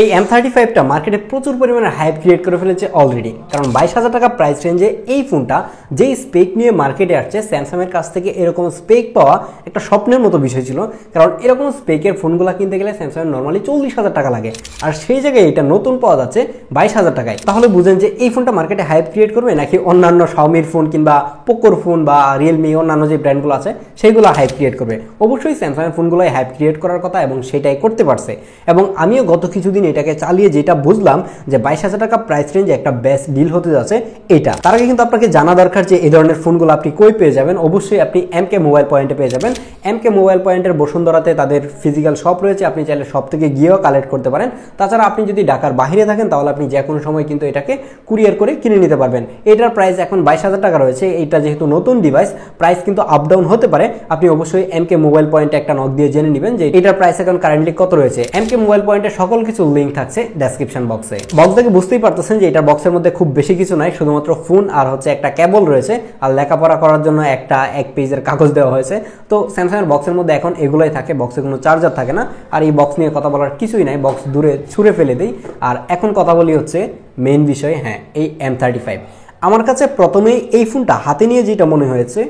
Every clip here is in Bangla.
এই M35টা মার্কেটে প্রচুর পরিমাণে হাইপ ক্রিয়েট করে ফেলেছে অলরেডি, কারণ 22,000 টাকা প্রাইস রেঞ্জে এই ফোনটা যেই স্পেক নিয়ে মার্কেটে আসছে, স্যামসাংয়ের কাছ থেকে এরকম স্পেক পাওয়া একটা স্বপ্নের মতো বিষয় ছিল। কারণ এরকম স্পেকের ফোনগুলো কিনতে গেলে স্যামসাংয়ের নর্মালি 40,000 টাকা লাগে, আর সেই জায়গায় এটা নতুন পাওয়া যাচ্ছে 22,000 টাকায়। তাহলে বুঝেন যে এই ফোনটা মার্কেটে হাইপ ক্রিয়েট করবে নাকি অন্যান্য শাওমির ফোন কিংবা পোকোর ফোন বা রিয়েলমি অন্যান্য যে ব্র্যান্ডগুলো আছে সেইগুলো হাইপ ক্রিয়েট করবে। অবশ্যই স্যামসাংয়ের ফোনগুলোই হাইপ ক্রিয়েট করার কথা এবং সেটাই করতে পারছে। এবং আমিও গত কিছুদিন এটাকে চালিয়ে যেটা বুঝলাম যে 22,000 টাকা প্রাইস রেঞ্জে একটা বেস্ট ডিল হতে যাচ্ছে এটা। তার আগে কিন্তু আপনাকে জানা দরকার যে এই ধরনের ফোনগুলো আপনি কই পেয়ে যাবেন। অবশ্যই আপনি এমকে মোবাইল পয়েন্টে পেয়ে যাবেন। এমকে মোবাইল পয়েন্টের বসুন্ধরাতে তাদের ফিজিক্যাল শপ রয়েছে, আপনি চাইলে শপ থেকে গিয়েও কালেক্ট করতে পারেন। তাছাড়া আপনি যদি ঢাকার বাইরে থাকেন তাহলে আপনি যে কোনো সময় কিন্তু এটাকে কুরিয়ার করে কিনে নিতে পারবেন। এটার প্রাইস এখন 22,000 টাকা রয়েছে। এটা যেহেতু নতুন ডিভাইস, প্রাইস কিন্তু আপ ডাউন হতে পারে। আপনি অবশ্যই এমকে মোবাইল পয়েন্টে একটা নক দিয়ে জেনে নেবেন যে এটার প্রাইস এখন কারেন্টলি কত রয়েছে। এমকে মোবাইল পয়েন্টে সকল কিছু লিঙ্ক থাকছে ডেসক্রিপশন বক্সে। বক্স থেকে বুঝতেই পারতেছেন যে এটার বক্সের মধ্যে খুব বেশি কিছু নাই, শুধুমাত্র ফোন আর হচ্ছে একটা কেবল রয়েছে, আর লেখাপড়া করার জন্য একটা 1 পেজের কাগজ দেওয়া হয়েছে। তো স্যামসাংয়ের বক্সের মধ্যে এখন এগুলোই থাকে, বক্সে কোনো চার্জার থাকে না। আর এই বক্স নিয়ে কথা বলার কিছুই নাই, বক্স দূরে ছুঁড়ে ফেলে দিই। আর এখন কথা বলি হচ্ছে মেইন বিষয়, হ্যাঁ, এই M35। আমার কাছে প্রথমেই এই ফোনটা হাতে নিয়ে যেটা মনে হয়েছে,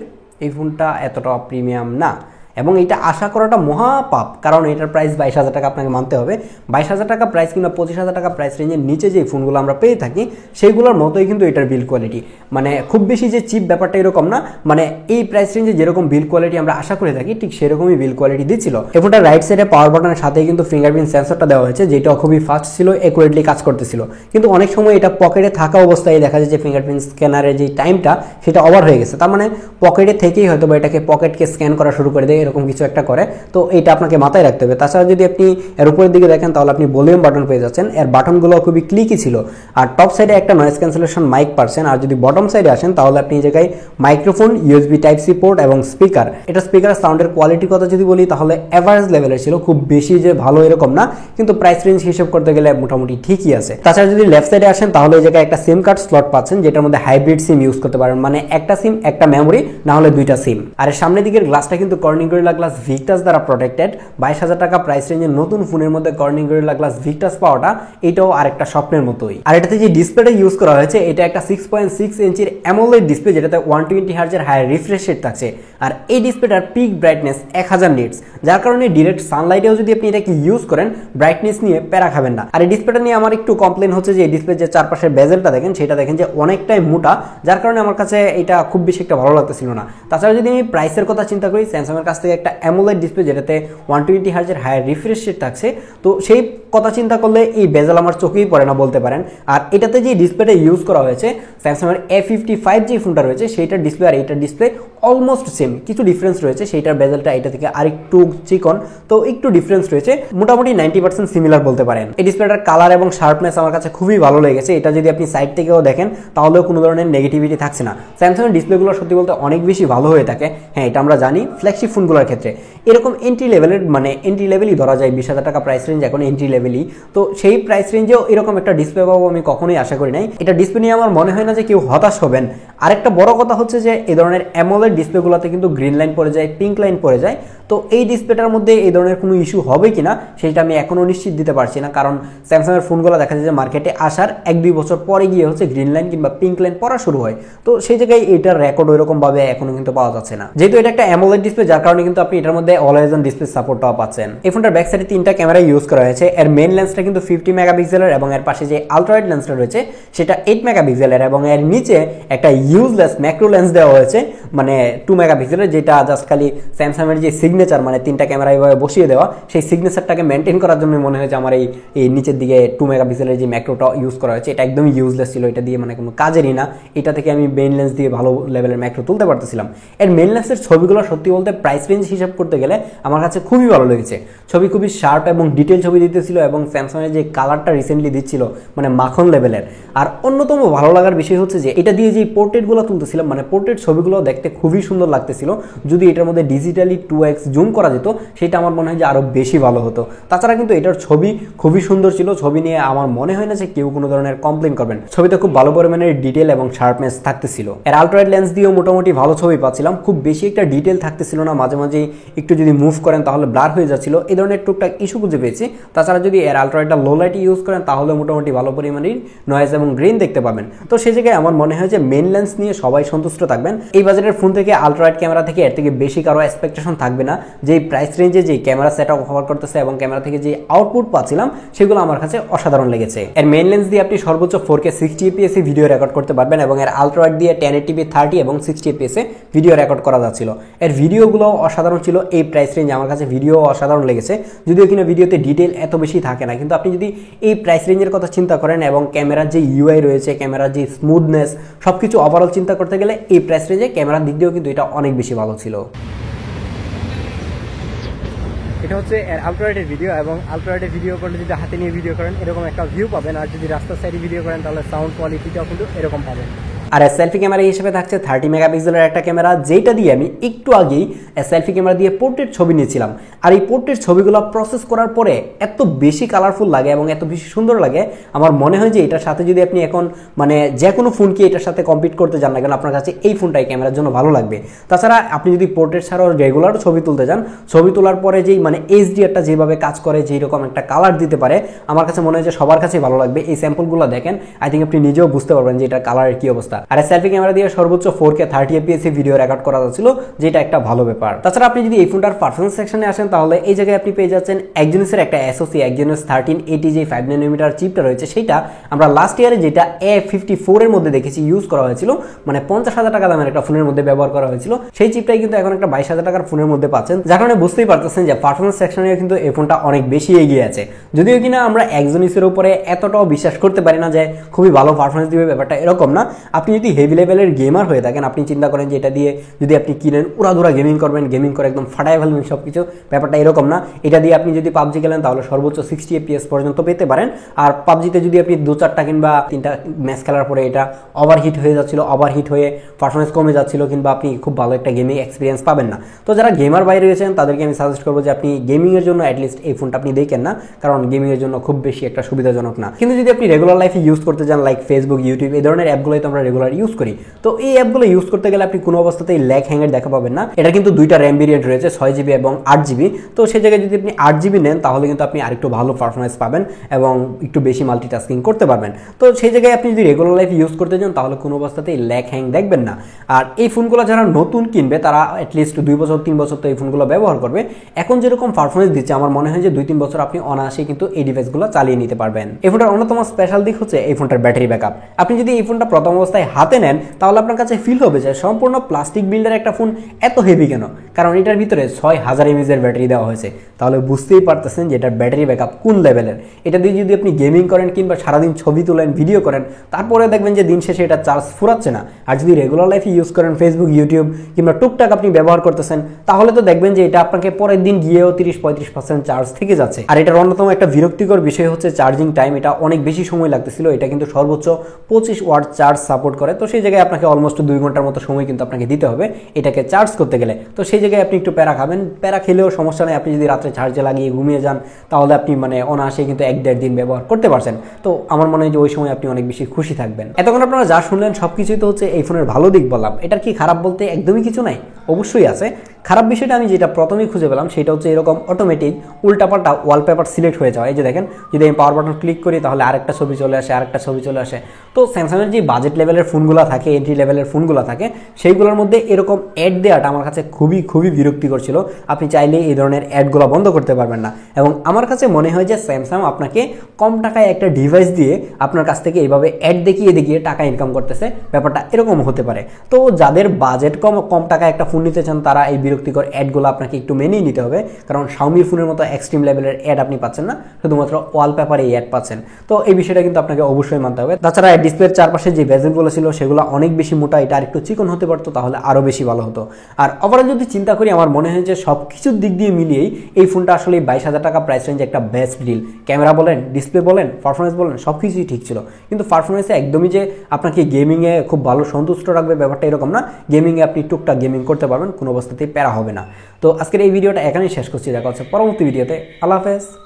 এই ফোনটা এতটা প্রিমিয়াম না, এবং এটা আশা করাটা মহাপাপ। কারণ এটার প্রাইস 22,000 টাকা আপনাকে মানতে হবে। 22,000 টাকা প্রাইস কিংবা 25,000 টাকা প্রাইস রেঞ্জের নিচে যে ফোনগুলো আমরা পেয়ে থাকি সেইগুলোর মতোই কিন্তু এটার বিল কোয়ালিটি, মানে খুব বেশি যে চিপ ব্যাপারটা এরকম না। মানে এই প্রাইস রেঞ্জে যেরকম বিল কোয়ালিটি আমরা আশা করে থাকি ঠিক সেরকমই বিল কোয়ালিটি দিচ্ছিল। এই ফোনটার রাইট সাইডে পাওয়ার বাটনের সাথে কিন্তু ফিঙ্গারপ্রিন্ট সেন্সরটা দেওয়া হয়েছে, যেটা খুবই ফাস্ট ছিল, অ্যাকুরেটলি কাজ করতেছিল। কিন্তু অনেক সময় এটা পকেটে থাকা অবস্থায় দেখা যায় যে ফিঙ্গারপ্রিন্ট স্ক্যানারের যে টাইমটা সেটা ওভার হয়ে গেছে। তার মানে পকেটে থেকেই হয়তো বা এটাকে পকেটকে স্ক্যান করা শুরু করে দেয়, এরকম কিছু একটা করে। তো এটা আপনাকে মাথায় রাখতে হবে। তাছাড়া যদি আপনি এর উপরের দিকে দেখেন তাহলে আপনি ভলিউম বাটন পেয়ে যাচ্ছেন। এর বাটনগুলো খুবই ক্লিকি ছিল, আর টপ সাইডে একটা নয়েজ ক্যান্সেলেশন মাইক পাচ্ছেন। আর যদি বটম সাইডে আসেন তাহলে আপনি এই জায়গায় microphone, USB type C port এবং স্পিকার। এটা স্পিকারের সাউন্ডের কোয়ালিটির কথা যদি বলি তাহলে এভারেজ লেভেলের ছিল, খুব বেশি যে ভালো এরকম না, কিন্তু প্রাইস রেঞ্জ হিসেব করতে গেলে মোটামুটি ঠিকই আছে। তাছাড়া যদি লেফট সাইডে আসেন তাহলে এই জায়গায় একটা সিম কার্ড স্লট পাচ্ছেন, যেটার মধ্যে হাইব্রিড সিম ইউজ করতে পারেন, মানে একটা সিম একটা মেমোরি, না হলে দুইটা সিম। আর এর সামনের দিকের গ্লাসটা কিন্তু কর্নিং গরিলা গ্লাস ভিক্টাস দ্বারা প্রোটেক্টেড। 22,000 টাকা প্রাইস রেঞ্জের নতুন ফোনের মধ্যে কর্নিং গরিলা গ্লাস ভিক্টাস পাওয়াটা এটাও আরেকটা স্বপ্নের মতোই। আর এটাতে যে ডিসপ্লেটা ইউজ করা হয়েছে এটা একটা 6.6 ইঞ্চির অ্যামোলেড ডিসপ্লে, যেটাতে 120 হার্জের হাই রিফ্রেশ রেট থাকছে। আর এই ডিসপ্লেটার পিক ব্রাইটনেস 1000 নিটস, যার কারণে ডিরেক্ট সানলাইটেও যদি আপনি এটাকে ইউজ করেন ব্রাইটনেস নিয়ে প্যারা খাবেন না। আর এই ডিসপ্লেটা নিয়ে আমার একটু কমপ্লেন হচ্ছে যে এই ডিসপ্লে যে চারপাশের বেজেলটা দেখেন সেটা দেখেন যে অনেকটাই মোটা, যার কারণে আমার কাছে এটা খুব বেশি একটা ভালো লাগতেছিল না। তাছাড়া যদি আমি প্রাইসের কথা চিন্তা করি, স্যামসাংয়ের কাছ থেকে একটা অ্যামোলেড ডিসপ্লে যেটাতে 120 হার্জের হাই রিফ্রেশ রেট থাকছে, তো সেই কথা চিন্তা করলে এই বেজেল আমার চোখেই পড়ে না বলতে পারেন। আর এটাতে যে ডিসপ্লেটা ইউজ করা হয়েছে স্যামসাংয়ের A55 যে ফোনটা রয়েছে সেইটার ডিসপ্লে আর এইটার ডিসপ্লে অলমোস্ট সেম, কিছু ডিফারেন্স রয়েছে। সেইটার বেজেলটা এটা থেকে আরেকটু চিকন, তো একটু ডিফারেন্স রয়েছে, মোটামুটি 90% সিমিলার বলতে পারেন। এই ডিসপ্লেটার কালার এবং শার্পনেস আমার কাছে খুবই ভালো লেগেছে। এটা যদি আপনি সাইড থেকেও দেখেন তাহলেও কোনো ধরনের নেগেটিভিটি থাকছে না। স্যামসাংয়ের ডিসপ্লেগুলো সত্যি বলতে অনেক বেশি ভালো হয়ে থাকে, হ্যাঁ এটা আমরা জানি ফ্ল্যাগশিপ ফোনগুলোর ক্ষেত্রে। এরকম এন্ট্রি লেভেলের, মানে এন্ট্রি লেভেলই ধরা যায়, 20,000 টাকা প্রাইস রেঞ্জ এখন এন্ট্রি লেভেলই। তো সেই প্রাইস রেঞ্জেও এরকম একটা ডিসপ্লে পাবো আমি কখনোই আশা করি নাই। এটা ডিসপ্লে নিয়ে আমার মনে হয় না যে কেউ হতাশ হবেন। আরেকটা বড় কথা হচ্ছে যে এই ধরনের অ্যামোলেড ডিসপ্লেগুলোতে কিন্তু গ্রিন লাইন পড়ে যায়, পিঙ্ক লাইন পড়ে যায়। তো এই ডিসপ্লেটার মধ্যে এই ধরনের কোনো ইস্যু হবে কিনা সেটা আমি এখনও নিশ্চিত দিতে পারছি না, কারণ স্যামসাংয়ের ফোনগুলো দেখা যায় যে মার্কেটে আসার 1-2 বছর পরে গিয়ে হচ্ছে গ্রিন লাইন কিংবা পিঙ্ক লাইন পড়া শুরু হয়। তো সেই জায়গায় এটার রেকর্ড ওইরকম ভাবে এখনো কিন্তু পাওয়া যাচ্ছে না, যেহেতু এটা একটা অ্যামোলেড ডিসপ্লে, যার কারণে কিন্তু আপনি এটার মধ্যে অলওয়েজ অন ডিসপ্লে সাপোর্টটাও পাচ্ছেন। এই ফোনটার ব্যাক সাইডে 3টা ক্যামেরা ইউজ করা হয়েছে। এর মেইন লেন্সটা কিন্তু 50 মেগাপিক্সেলের এবং এর পাশে যে আলট্রাওয়াইড লেন্সটা রয়েছে সেটা 8 মেগাপিক্সেলের, এবং এর নিচে একটা ইউজলেস ম্যাক্রো লেন্স দেওয়া হয়েছে, মানে 2 মেগাপিক্সেলের, যেটা জাস্ট খালি স্যামসাংয়ের যে সিগনেচার, মানে 3টা ক্যামেরা এইভাবে বসিয়ে দেওয়া, সেই সিগনেচারটাকে মেনটেন করার জন্য মনে হয়েছে আমার এই নিচের দিকে 2 মেগাপিক্সেলের যে ম্যাক্রোটা ইউজ করা হয়েছে এটা একদমই ইউজলেস ছিল, এটা দিয়ে মানে কোনো কাজেরই না। এটা থেকে আমি মেইন লেন্স দিয়ে ভালো লেভেলের ম্যাক্রো তুলতে পারতেছিলাম। এর মেইন লেন্সের ছবিগুলো সত্যি বলতে প্রাইস রেঞ্জ হিসাব করতে গেলে আমার কাছে খুবই ভালো লেগেছে। ছবি খুবই শার্প এবং ডিটেল ছবি দিতেছিল, এবং স্যামসাংয়ের যে কালারটা রিসেন্টলি দিচ্ছিল মানে মাখন লেভেলের। আর অন্যতম ভালো লাগার বিষয় হচ্ছে যে এটা দিয়ে যে পোর্ট পোর্ট্রেটগুলো তুলতেছিলাম, মানে পোর্ট্রেট ছবিগুলো দেখতে খুবই সুন্দর লাগতেছিল। যদি এটার মধ্যে ডিজিটালি 2x জুম করা যেত সেটা আমার মনে হয় যে আরও বেশি ভালো হতো। তাছাড়া কিন্তু এটার ছবি খুবই সুন্দর ছিল, ছবি নিয়ে আমার মনে হয় না যে কেউ কোনো ধরনের কমপ্লেন করবেন। ছবিতে খুব ভালো পরিমাণের ডিটেল এবং শার্পনেস থাকতেছিল। এর আলট্রাওয়াইড লেন্স দিয়েও মোটামুটি ভালো ছবি পাচ্ছিলাম, খুব বেশি একটা ডিটেল থাকতেছিল না, মাঝে মাঝে একটু যদি মুভ করেন তাহলে ব্লার হয়ে যাচ্ছিল, এই ধরনের টুকটাক ইস্যু খুঁজে পেয়েছি। তাছাড়া যদি এর আলট্রাওয়াইডটা লো লাইটে ইউজ করেন তাহলে মোটামুটি ভালো পরিমাণের নয়েজ এবং গ্রেন দেখতে পাবেন। তো সেই জায়গায় আমার মনে হয় যে মেন লেন্স নিয়ে সবাই সন্তুষ্ট থাকবেন। এই বাজেটের ফোন থেকে আলট্রাওয়াইড ক্যামেরা থেকে এর থেকে বেশি কারো এক্সপেকটেশন থাকবে না। যেই প্রাইস রেঞ্জে যে ক্যামেরা সেট আপ কভার করতেছে এবং ক্যামেরা থেকে যে আউটপুট পাচ্ছিলাম সেগুলো আমার কাছে অসাধারণ লেগেছে। এর মেন লেন্স দিয়ে আপনি সর্বোচ্চ 4K 60 fps ভিডিও রেকর্ড করতে পারবেন এবং এর আলট্রাওয়াইড দিয়ে 1080p 30 এবং 60 fps ভিডিও রেকর্ড করা যাচ্ছিল। এর ভিডিওগুলো অসাধারণ ছিল। এই প্রাইস রেঞ্জে আমার কাছে ভিডিও অসাধারণ লেগেছে, যদিও কিনা ভিডিওতে ডিটেল এত বেশি থাকে না, কিন্তু আপনি যদি এই প্রাইস রেঞ্জের কথা চিন্তা করেন এবং ক্যামেরার যে ইউআই রয়েছে, ক্যামেরার যে স্মুথনেস, সবকিছু ওভারঅল চিন্তা করতে গেলে এই প্রাইস রেঞ্জে ক্যামেরার দিক দিয়েও কিন্তু এটা অনেক বেশি ভালো ছিল। এটা হচ্ছে আলট্রাওয়াইডের ভিডিও, এবং আলট্রাওয়াইডের ভিডিও করলে যদি হাতে নিয়ে ভিডিও করেন এরকম একটা ভিউ পাবেন, আর যদি রাস্তার সাইডে ভিডিও করেন তাহলে সাউন্ড কোয়ালিটিটাও কিন্তু এরকম পাবেন। আর সেলফি ক্যামেরা হিসেবে থাকছে 30 মেগাপিক্সেলের একটা ক্যামেরা, যেটা দিয়ে আমি একটু আগেই সেলফি ক্যামেরা দিয়ে পোর্ট্রেট ছবি নিয়েছিলাম। আর এই পোর্ট্রেট ছবিগুলো প্রসেস করার পরে এত বেশি কালারফুল লাগে এবং এত বেশি সুন্দর লাগে, আমার মনে হয় যে এটার সাথে যদি আপনি এখন মানে যে কোনো ফোনকে এটার সাথে কম্পিট করতে যান না কেন, আপনার কাছে এই ফোনটাই ক্যামেরার জন্য ভালো লাগবে। তাছাড়া আপনি যদি পোর্ট্রেট ছাড়াও রেগুলার ছবি তুলতে যান, ছবি তোলার পরে যেই মানে এইচডিআরটা যেভাবে কাজ করে, যেই রকম একটা কালার দিতে পারে, আমার কাছে মনে হয় যে সবার কাছেই ভালো লাগবে। এই স্যাম্পলগুলো দেখেন, আই থিঙ্ক আপনি নিজেও বুঝতে পারবেন যে এটার কালারের কি অবস্থা। আর সেলফি ক্যামেরা দিয়ে সর্বোচ্চ 4K 30 fps ভিডিও রেকর্ড করা যাচ্ছিল, যেটা একটা ভালো ব্যাপার। তাছাড়া আপনি যদি এই ফোনটার পারফরমেন্স সেকশনে আসেন তাহলে এই জায়গায় আপনি পেয়ে যাচ্ছেন একজনের একটা SoC Exynos 1380 যে 5nm চিপটা রয়েছে, সেটা আমরা লাস্ট ইয়ারে যেটা A54 এর মধ্যে দেখেছি ইউজ করা হয়েছিল, মানে 50,000 টাকা দামের একটা ফোনের মধ্যে ব্যবহার করা হয়েছিল, সেই চিপটাই কিন্তু এখন একটা 22,000 টাকার ফোনের মধ্যে পাচ্ছেন, যার কারণে বুঝতেই পারতেছেন যে পারফরমেন্স সেকশনে কিন্তু এই ফোনটা অনেক বেশি এগিয়ে আছে। যদিও কিনা আমরা Exynos এর উপরে এতটাও বিশ্বাস করতে পারি না যে খুবই ভালো পারফরমেন্স দিবে, ব্যাপারটা এরকম না। আপনি যদি হেভি লেভেলের গেমার হয়ে থাকেন, আপনি চিন্তা করেন যে এটা দিয়ে যদি আপনি কিনেন উড়াধুরা গেমিং করবেন, গেমিং করে একদম ফাটায় ফেলবেন সবকিছু, ব্যাপারটা এরকম না। এটা দিয়ে আপনি যদি পাবজি খেলেন তাহলে সর্বোচ্চ 60 fps পর্যন্ত পেতে পারেন। আর পাবজিতে যদি আপনি 2-4টা কিংবা 3টা ম্যাচ খেলার পরে এটা ওভারহিট হয়ে যাচ্ছিল, ওভারহিট হয়ে পারফরমেন্স কমে যাচ্ছিল, কিংবা আপনি খুব ভালো একটা গেমিং এক্সপিরিয়েন্স পাবেন না। তো যারা গেমার বাইরে রয়েছেন তাদেরকে আমি সাজেস্ট করবো যে আপনি গেমিংয়ের জন্য অ্যাটলিস্ট এই ফোনটা আপনি দেখেন না, কারণ গেমিংয়ের জন্য খুব বেশি একটা সুবিধাজনক না। কিন্তু যদি আপনি রেগুলার লাইফে ইউজ করতে চান, লাইক ফেসবুক, ইউটিউব, এই ধরনের অ্যাপগুলোই তো আমরা রেগুলার ইউজ করি, তো এই অ্যাপগুলো ইউজ করতে গেলে আপনি কোনো অবস্থাতেই ল্যাগ হ্যাঙ্গের দেখা পাবেন না। এটা কিন্তু দুইটা র্যাম ভেরিয়েন্ট রয়েছে, 6GB এবং 8GB। তো সেই জায়গায় যদি আপনি 8GB নেন তাহলে কিন্তু আপনি আরেকটু ভালো পারফরমেন্স পাবেন এবং একটু বেশি মাল্টিটাস্কিং করতে পারবেন। তো সেই জায়গায় আপনি যদি রেগুলার লাইফে ইউজ করতে চান তাহলে কোনো অবস্থাতেই ল্যাগ হ্যাং দেখবেন না। আর এই ফোনগুলো যারা নতুন কিনবে তারা অ্যাটলিস্ট 2 বছর 3 বছর তো এই ফোনগুলো ব্যবহার করবে। এখন যেরকম পারফরমেন্স দিচ্ছে আমার মনে হয় যে 2-3 বছর আপনি অনায়াসে কিন্তু এই ডিভাইসগুলো চালিয়ে নিতে পারবেন। এই ফোনটার অন্যতম স্পেশাল দিক হচ্ছে এই ফোনটার ব্যাটারি ব্যাকআপ। আপনি যদি এই ফোনটা প্রথম অবস্থায় হাতে নেন তাহলে আপনার কাছে ফিল হবে যে সম্পূর্ণ প্লাস্টিক বিল্ডের একটা ফোন এত হেভি কেন, কারণ এটার ভিতরে 6000 mAh এর ব্যাটারি দেওয়া হয়েছে। তাহলে বুঝতেই পারতেছেন যে এটার ব্যাটারি ব্যাকআপ কোন লেভেলের। এটা দিয়ে যদি আপনি গেমিং করেন কিংবা সারাদিন ছবি তোলেন, ভিডিও করেন, তারপরে দেখবেন যে দিন শেষে এটা চার্জ ফুরাচ্ছে না। আর যদি রেগুলার লাইফে ইউজ করেন, ফেসবুক, ইউটিউব কিংবা টুকটাক আপনি ব্যবহার করতেছেন, তাহলে তো দেখবেন যে এটা আপনাকে পরের দিন গিয়েও 30-35% চার্জ থেকে যাচ্ছে। আর এটার অন্যতম একটা বিরক্তিকর বিষয় হচ্ছে চার্জিং টাইম। এটা অনেক বেশি সময় লাগতেছিল, এটা কিন্তু সর্বোচ্চ 25 ওয়াট চার্জ সাপোর্ট করে। তো সেই জায়গায় আপনাকে অলমোস্ট 2 ঘন্টার মতো সময় কিন্তু আপনাকে দিতে হবে এটাকে চার্জ করতে গেলে। তো সেই জায়গায় আপনি একটু প্যারা খাবেন, প্যারা খেলেও সমস্যা নেই। আপনি যদি রাত্রে চার্জে লাগিয়ে ঘুমিয়ে যান তাহলে আপনি মানে অনায়াসে কিন্তু 1-1.5 দিন ব্যবহার করতে পারছেন। তো আমার মনে হয় যে ওই সময় আপনি অনেক বেশি খুশি থাকবেন। এতক্ষণ আপনারা যা শুনলেন সবকিছুই তো হচ্ছে এই ফোনের ভালো দিক বললাম। এটার কি খারাপ বলতে একদমই কিছু নাই, অবশ্যই আছে। খারাপ বিষয়টা আমি যেটা প্রথমেই খুঁজে পেলাম সেটা হচ্ছে এরকম অটোমেটিক উল্টাপাল্টা ওয়ালপেপার সিলেক্ট হয়ে যাওয়া। এই যে দেখেন, যদি আমি পাওয়ার বাটন ক্লিক করি তাহলে আরেকটা ছবি চলে আসে, আরেকটা ছবি চলে আসে। তো স্যামসাংয়ের যে বাজেট লেভেলের ফোনগুলো থাকে, এন্ট্রি লেভেলের ফোনগুলো থাকে, সেইগুলোর মধ্যে এরকম অ্যাড দেওয়াটা আমার কাছে খুবই বিরক্তিকর ছিল। আপনি চাইলে এই ধরনের অ্যাডগুলো বন্ধ করতে পারবেন না। এবং আমার কাছে মনে হয় যে স্যামসাং আপনাকে কম টাকায় একটা ডিভাইস দিয়ে আপনার কাছ থেকে এইভাবে অ্যাড দেখিয়ে টাকা ইনকাম করতেছে, ব্যাপারটা এরকম হতে পারে। তো যাদের বাজেট কম টাকায় একটা ফোন নিতে চান তারা এই বিরক্তিকর অ্যাডগুলো আপনাকে একটু মেনেই নিতে হবে, কারণ শাওমির ফোনের মতো এক্সট্রিম লেভেলের অ্যাড আপনি পাচ্ছেন না, শুধুমাত্র ওয়ালপেপারে এই অ্যাড পাচ্ছেন। তো এই বিষয়টা কিন্তু আপনাকে অবশ্যই মানতে হবে। তাছাড়া ডিসপ্লের চারপাশে যে বেজেলগুলো ছিল সেগুলো অনেক বেশি মোটা, এটা আরেকটু চিকন হতে পারতো, তাহলে আরও বেশি ভালো হতো। আর ওভারঅল যদি চিন্তা করি, আমার মনে হয় যে সব কিছুর দিক দিয়ে মিলিয়েই এই ফোনটা আসলে 22,000 টাকা প্রাইস রেঞ্জে একটা বেস্ট ডিল। ক্যামেরা বলেন, ডিসপ্লে বলেন, পারফরমেন্স বলেন, সব কিছুই ঠিক ছিল। কিন্তু পারফরমেন্সে একদমই যে আপনাকে গেমিংয়ে খুব ভালো সন্তুষ্ট রাখবে ব্যাপারটা এরকম না। গেমিংয়ে আপনি টুকটাক গেমিং করতে পারবেন, কোনো অবস্থাতেই প্যারা হবে না। তো আজকের এই ভিডিওটা এখানেই শেষ করছি, দেখা হচ্ছে পরবর্তী ভিডিওতে। আল্লাহ হাফেজ।